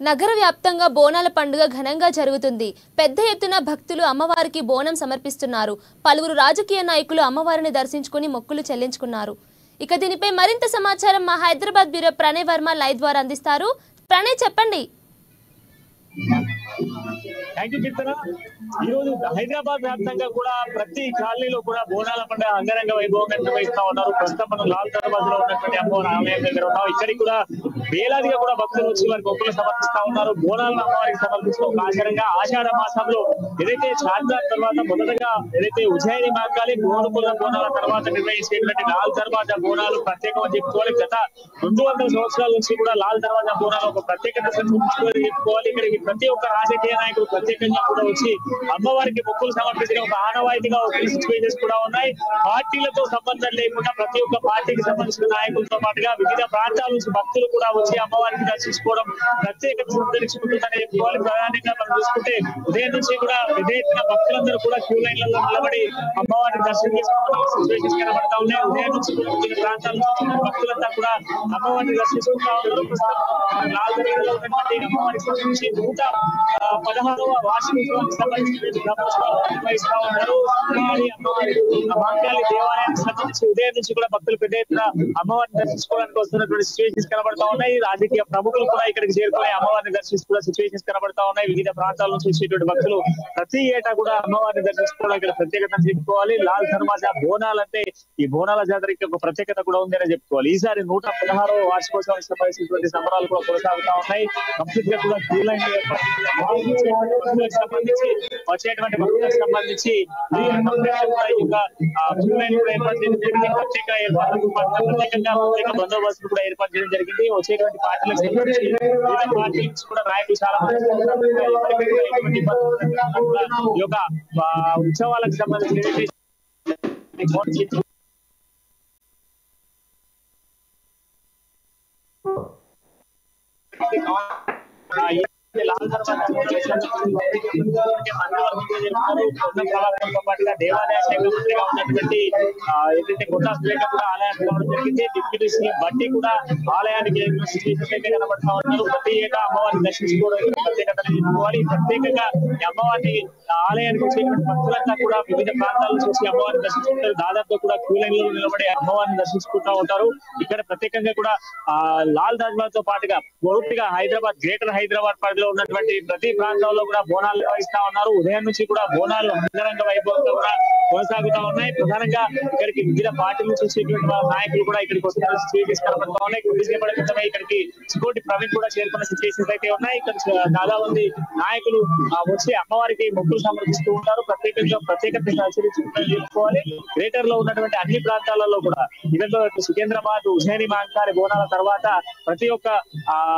నగర వ్యాప్తంగా బోనాల పండుగ ఘనంగా జరుగుతుంది. పెద్ద ఎత్తున భక్తులు అమ్మవారికి బోనం సమర్పిస్తున్నారు. పలువురు రాజకీయ నాయకులు అమ్మవారిని దర్శించుకుని మొక్కులు చెల్లించుకున్నారు. ఇక దీనిపై మరింత సమాచారం మా హైదరాబాద్ బ్యూరో ప్రణయ్ వర్మ లైవ్ ద్వారా అందిస్తారు. ప్రణయ్, చెప్పండి. ఈ రోజు హైదరాబాద్ వ్యాప్తంగా కూడా ప్రతి కాలనీలో కూడా బోనాల పండుగ అంగరంగ వైభవంగా నిర్వహిస్తా ఉన్నారు. ప్రస్తుతం మనం లాల్ దర్వాజాలో ఉన్నటువంటి అమ్మవారి ఆలయం దగ్గర ఉన్నాం. ఇక్కడికి కూడా వేలాదిగా కూడా భక్తులు వచ్చి వారికి మొక్కులు సమర్పిస్తా ఉన్నారు. బోనాలను అమ్మవారికి సమర్పిస్తూ ఆచారంగా ఆషాఢ మాసంలో ఏదైతే చార్మినార్ తర్వాత మొదటగా ఏదైతే ఉజ్జయిని మహంకాళి గోనుకుల బోనాల తర్వాత నిర్వహించేటువంటి లాల్ దర్వాజా బోనాలు ప్రత్యేకంగా చెప్పుకోవాలి. గత 200 సంవత్సరాల నుంచి కూడా లాల్ దర్వాజా బోనాలు ఒక ప్రత్యేకత చెప్పుకోవాలి. ఇక్కడికి ప్రతి ఒక్క రాజకీయ నాయకులు ప్రత్యేకంగా కూడా వచ్చి అమ్మవారికి మొక్కులు సమర్పించిన ఒక ఆనవాయితీగా ఒక సిచ్యువేషన్స్ కూడా ఉన్నాయి. పార్టీలతో సంబంధం లేకుండా ప్రతి ఒక్క పార్టీకి సంబంధించిన నాయకులతో పాటుగా వివిధ ప్రాంతాల నుంచి భక్తులు కూడా వచ్చి అమ్మవారిని దర్శించుకోవడం ప్రత్యేకత సంతరించుకుంటుందని చెప్పుకోవాలి. ప్రధానంగా మనం చూసుకుంటే ఉదయం నుంచి కూడా పెద్ద ఎత్తున భక్తులందరూ కూడా క్యూ లైన్లలో నిలబడి అమ్మవారిని దర్శనం చేసుకుంటున్న సిచ్యువేషన్స్ కనబడతా ఉన్నాయి. ఉదయం నుంచి వివిధ ప్రాంతాల నుంచి భక్తులంతా కూడా అమ్మవారిని దర్శించుకుంటా ఉన్నారు. లాల్ దర్వాజాలో ఉన్నటువంటి అమ్మవారికి సంబంధించి 116వ వార్షికోత్సవానికి సంబంధించిన నిర్వహిస్తా ఉన్నారు. మహంకాళి దేవాలయానికి సంబంధించి ఉదయం నుంచి కూడా భక్తులు పెద్ద ఎత్తున అమ్మవారిని దర్శించుకోవడానికి వస్తున్నటువంటి సిచ్యువేషన్స్ కనబడతా ఉన్నాయి. రాజకీయ ప్రముఖులు కూడా ఇక్కడికి చేరుకుని అమ్మవారిని దర్శించుకున్న సిచ్యువేషన్స్ కనబడతా ఉన్నాయి. వివిధ ప్రాంతాల నుంచి వచ్చేటువంటి భక్తులు ప్రతి ఏటా కూడా అమ్మవారిని దర్శించుకోవడం ఇక్కడ ప్రత్యేకత చెప్పుకోవాలి. లాల్ దర్వాజా బోనాలంటే ఈ బోనాల జాతరకి ఒక ప్రత్యేకత కూడా ఉందని చెప్పుకోవాలి. ఈసారి 116వ వార్షికోత్సవానికి సంబంధించినటువంటి సంబరాలు కూడా కొనసాగుతా ఉన్నాయి. కంప్లీట్ గా కూడా క్యూ లైన్ సంబంధించి వచ్చేటువంటి భక్తులకు సంబంధించి ప్రత్యేక బందోబస్తు కూడా ఏర్పాటు చేయడం జరిగింది. వచ్చేటువంటి పార్టీలకు సంబంధించి వివిధ పార్టీల నుంచి కూడా నాయకులు చాలా మంది ఈ యొక్క ఉత్సవాలకు సంబంధించి లాల్ పాటుగా దేవాలయ శాఖ మంత్రిగా ఉన్నటువంటి ఏదైతే కొత్త సురేఖ కూడా ఆలయానికి రావడం జరిగింది. డిప్యూటీ సీఎం బట్టి కూడా ఆలయానికి కనబడతా ఉన్నారు. ప్రతి ఏటా అమ్మవారిని దర్శించుకోవడం ప్రత్యేకత చెప్పుకోవాలి. ప్రత్యేకంగా అమ్మవారిని ఆలయానికి వచ్చేటువంటి భక్తులంతా కూడా వివిధ ప్రాంతాల నుంచి వచ్చి అమ్మవారిని దర్శించుకుంటారు. దాదాపు కూడా క్యూ లైన్ లో నిలబడి అమ్మవారిని దర్శించుకుంటూ ఉంటారు. ఇక్కడ ప్రత్యేకంగా కూడా లాల్ దర్వాజాతో పాటుగా పూర్తిగా హైదరాబాద్ గ్రేటర్ హైదరాబాద్ పరిధిలో ఉన్నటువంటి ప్రతి ప్రాంతాల్లో కూడా బోనాలు నిర్వహిస్తా ఉన్నారు. ఉదయం నుంచి కూడా బోనాలు అంగరంగ వైభవంగా కూడా కొనసాగుతా ఉన్నాయి. ప్రధానంగా ఇక్కడికి వివిధ పార్టీల నుంచి వచ్చేటువంటి నాయకులు కూడా ఇక్కడికి వస్తున్న సిచ్యువేషన్స్ కనబడతా ఉన్నాయి. కొద్దిసేపటి క్రితమే ఇక్కడికి చికోటి ప్రవీణ్ కూడా చేరుకున్న సిచ్యువేషన్స్ అయితే ఉన్నాయి. ఇక్కడ చాలా మంది నాయకులు వచ్చి అమ్మవారికి మొక్కులు సమర్పిస్తూ ఉంటారు. ప్రత్యేకత చెప్పుకోవాలి. గ్రేటర్ లో ఉన్నటువంటి అన్ని ప్రాంతాలలో కూడా ఇవన్నీ సికింద్రాబాద్ ఉజ్జయిని మహంకాళి బోనాల తర్వాత ప్రతి ఒక్క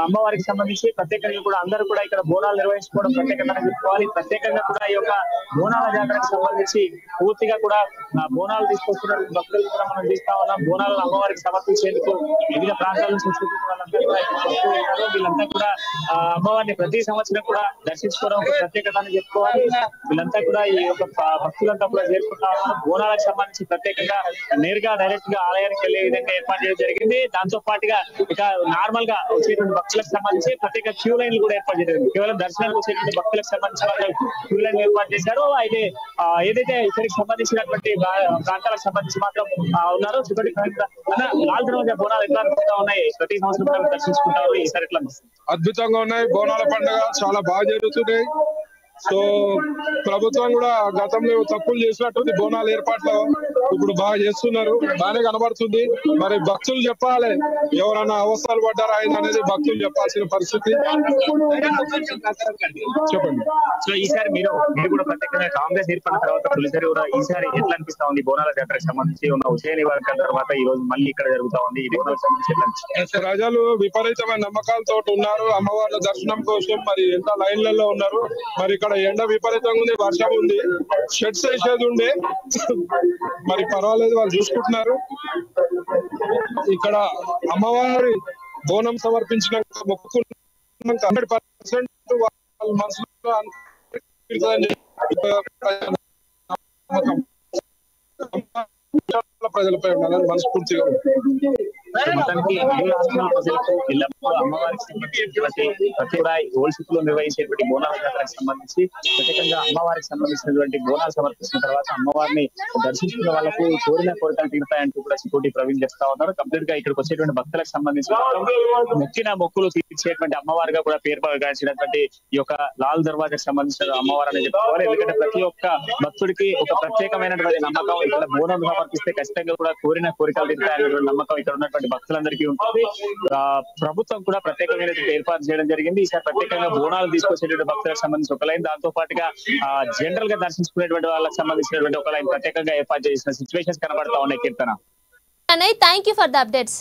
అమ్మవారికి సంబంధించి ప్రత్యేకంగా కూడా అందరూ కూడా ఇక్కడ బోనాలు నిర్వహించుకోవడం ప్రత్యేకత చెప్పుకోవాలి. ప్రత్యేకంగా కూడా ఈ యొక్క బోనాల జాతరకు సంబంధించి పూర్తిగా కూడా బోనాలు తీసుకొస్తున్న భక్తులు కూడా మనం చూస్తా ఉన్నాం. బోనాలను అమ్మవారికి సమర్పించేందుకు వివిధ ప్రాంతాల నుంచి వీళ్ళంతా కూడా అమ్మవారిని ప్రతి సంవత్సరం కూడా దర్శించుకోవడం ఒక ప్రత్యేకత అని చెప్పుకోవాలి. వీళ్ళంతా కూడా ఈ యొక్క భక్తులంతా కూడా చేరుకుంటా ఉన్నారు. బోనాలకు సంబంధించి ప్రత్యేకంగా నేరుగా డైరెక్ట్ గా ఆలయానికి వెళ్లే విధంగా ఏర్పాటు చేయడం జరిగింది. దాంతో పాటుగా ఇక నార్మల్ గా వచ్చేటువంటి భక్తులకు సంబంధించి ప్రత్యేక క్యూ లైన్లు కూడా ఏర్పాటు చేయడం కేవలం దర్శనానికి వచ్చేటువంటి భక్తులకు సంబంధించిన క్యూ లైన్ ఏర్పాటు చేశారు. అయితే ఏదైతే ఇక్కడికి సంబంధించినటువంటి ప్రాంతాలకు సంబంధించి మాత్రం ఉన్నారు. లాల్ దర్వాజా బోనాలు ఎట్లా అనిపిస్తా ఉన్నాయి? ప్రతి సంవత్సరం దర్శించుకుంటారు. ఈసారి ఎట్లా అద్భుతంగా ఉన్నాయి. బోనాల పండుగ చాలా బాగా జరుగుతున్నాయి. సో ప్రభుత్వం కూడా గతంలో తప్పులు చేసినట్టుంది. బోనాల ఏర్పాట్లు ఇప్పుడు బాగా చేస్తున్నారు. బాగానే కనబడుతుంది. మరి భక్తులు చెప్పాలి ఎవరన్నా అవసరాలు పడ్డారా ఆయన అనేది భక్తులు చెప్పాల్సిన పరిస్థితి. చెప్పండి. సో ఈసారి మీరు కూడా ప్రత్యేకంగా కాంగ్రెస్ ఏర్పడిన తర్వాత తొలిసారి కూడా ఈసారి ఎట్లా అనిపిస్తా ఉంది? బోనాల జాతరకు సంబంధించి ఉన్న ఉజ్జయిని వర్గం తర్వాత ఈ రోజు మళ్ళీ ఇక్కడ జరుగుతా ఉంది. ఈ బోనాలకు సంబంధించి ప్రజలు విపరీతమైన నమ్మకాలతో ఉన్నారు. అమ్మవార్ల దర్శనం కోసం మరి ఎంత లైన్లలో ఉన్నారు. మరి ఇక్కడ ఎండ విపరీతంగా ఉంది, వర్షం ఉంది, షెడ్స్ వేసేది ఉండే మరి పర్వాలేదు, వాళ్ళు చూసుకుంటున్నారు. ఇక్కడ అమ్మవారి బోనం సమర్పించిన మొక్కుకున్నాక 100% వాళ్ళ మనసులో రాష్ట్ర ప్రజలపై ఉండాలని మనస్ఫూర్తిగా మొత్తానికి ఇరు రాష్ట్రాల ప్రజలకు ఎల్లప్పుడూ అమ్మవారికి సంబంధించినటువంటి ప్రతి కూడా ఓల్డ్ లో నిర్వహించేటువంటి బోనాల జాతరకు సంబంధించి ప్రత్యేకంగా అమ్మవారికి సంబంధించినటువంటి బోనాలు సమర్పించిన తర్వాత అమ్మవారిని దర్శించుకున్న వాళ్ళకు కోరిన కోరికలు తీరుతాయంటూ కూడా సికోటి ప్రవీణ్ చెప్తా ఉన్నారు. కంప్లీట్ గా ఇక్కడికి వచ్చేటువంటి భక్తులకు సంబంధించి మొక్కిన మొక్కులు తీర్చేటువంటి అమ్మవారిగా కూడా పేరు గాంచినటువంటి ఈ యొక్క లాల్ దర్వాజాకు సంబంధించిన అమ్మవారు అని చెప్పుకోవాలి. ఎందుకంటే ప్రతి ఒక్క భక్తుడికి ఒక ప్రత్యేకమైనటువంటి నమ్మకం ఇక్కడ బోనం సమర్పిస్తే ఖచ్చితంగా కూడా కోరిన కోరికలు తీరుతాయనేటువంటి నమ్మకం ఇక్కడ ఉన్నటువంటి భక్తులందరికీ ఉంటుంది. ప్రభుత్వం కూడా ప్రత్యేకమైన ఏర్పాటు చేయడం జరిగింది. ఈసారి ప్రత్యేకంగా బోనాలు తీసుకొచ్చేటువంటి భక్తులకు సంబంధించి ఒక లైన్, దాంతో పాటుగా జనరల్ గా దర్శించుకునేటువంటి వాళ్ళకి సంబంధించినటువంటి ఒక లైన్ ప్రత్యేకంగా ఏర్పాటు చేసిన సిచ్యువేషన్స్ కనబడతా ఉన్నాయి. Keerthana, thank you for the updates.